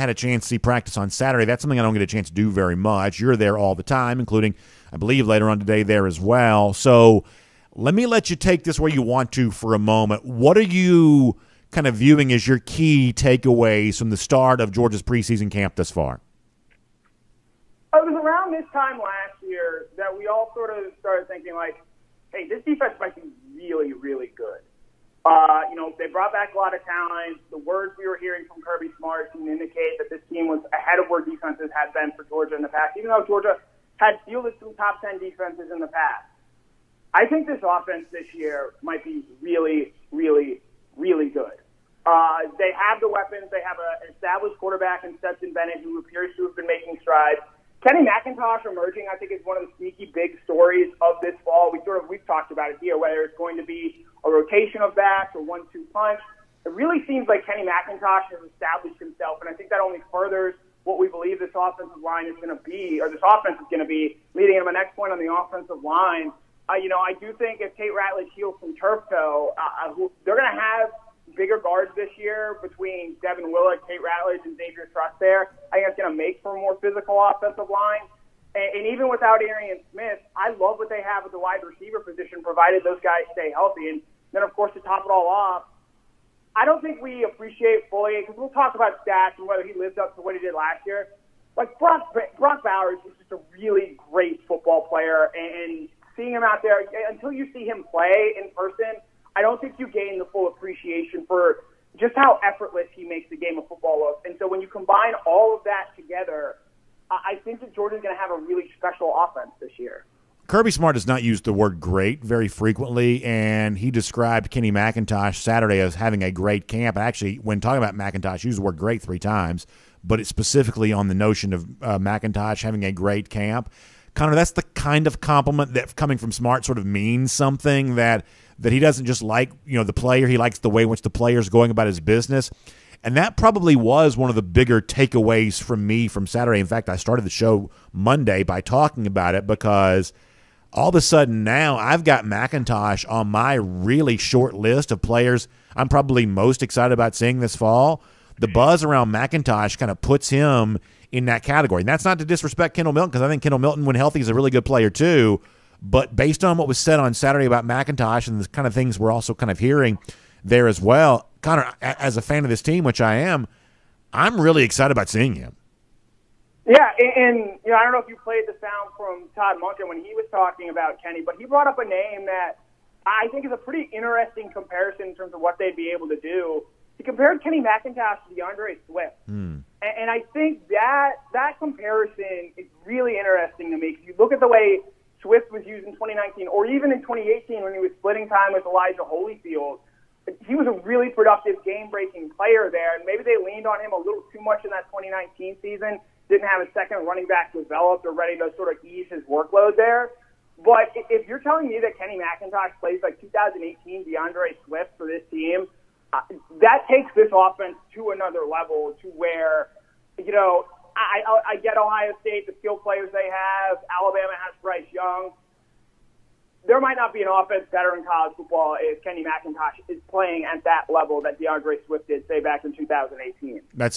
had a chance to see practice on Saturday. That's something I don't get a chance to do very much. You're there all the time, including, I believe, later on today there as well. So let me let you take this where you want to for a moment. What are you kind of viewing as your key takeaways from the start of Georgia's preseason camp thus far? It was around this time last year that we all sort of started thinking, like, hey, this defense might be really, really good. They brought back a lot of talent. The words we were hearing from Kirby Smart seemed to indicate that this team was ahead of where defenses had been for Georgia in the past, even though Georgia had fielded some top 10 defenses in the past. I think this offense this year might be really, really, really good. They have the weapons. They have an established quarterback in Stetson Bennett who appears to have been making strides. Kenny McIntosh emerging, I think, is one of the sneaky big stories of this fall. We've talked about it here, whether it's going to be a rotation of backs or 1-2 punch. It really seems like Kenny McIntosh has established himself, and I think that only furthers what we believe this offensive line is going to be, or this offense is going to be, leading to my next point on the offensive line. I do think if Tate Ratledge heals from turf toe, they're going to have bigger guards this year between Devin Willock, Tate Ratledge, and Xavier Truss there. I think that's going to make for a more physical offensive line. And even without Arian Smith, I love what they have at the wide receiver position, provided those guys stay healthy. And then, of course, to top it all off, I don't think we appreciate fully, because we'll talk about stats and whether he lived up to what he did last year. Like, Brock Bowers is just a really great football player, and seeing him out there, until you see him play in person, I don't think you gain the full appreciation for just how effortless he makes the game of football look. And so when you combine all of that together, I think that Georgia's going to have a really special offense this year. Kirby Smart does not use the word great very frequently, and he described Kenny McIntosh Saturday as having a great camp. Actually, when talking about McIntosh, he used the word great 3 times, but it's specifically on the notion of McIntosh having a great camp. Connor, that's the kind of compliment that coming from Smart sort of means something, that he doesn't just like, the player, he likes the way in which the player's going about his business. And that probably was one of the bigger takeaways from me from Saturday. In fact, I started the show Monday by talking about it, because all of a sudden now I've got McIntosh on my really short list of players I'm probably most excited about seeing this fall. The buzz around McIntosh kind of puts him in that category. And that's not to disrespect Kendall Milton, because I think Kendall Milton, when healthy, is a really good player too. But based on what was said on Saturday about McIntosh and the kind of things we're also kind of hearing there as well, Connor, as a fan of this team, which I am, I'm really excited about seeing him. Yeah, and I don't know if you played the sound from Todd Monken when he was talking about Kenny, but he brought up a name that I think is a pretty interesting comparison in terms of what they'd be able to do. He compared Kenny McIntosh to DeAndre Swift. And I think that comparison is really interesting to me, because you look at the way Swift was used in 2019, or even in 2018 when he was splitting time with Elijah Holyfield. He was a really productive, game-breaking player there, and maybe they leaned on him a little too much in that 2019 season, didn't have a second running back developed or ready to sort of ease his workload there. But if you're telling me that Kenny McIntosh plays like 2018 DeAndre Swift for this team, that takes this offense to another level, to where, I get Ohio State, the skill players they have. Alabama has Bryce Young. There might not be an offense better in college football if Kenny McIntosh is playing at that level that DeAndre Swift did, say, back in 2018. That's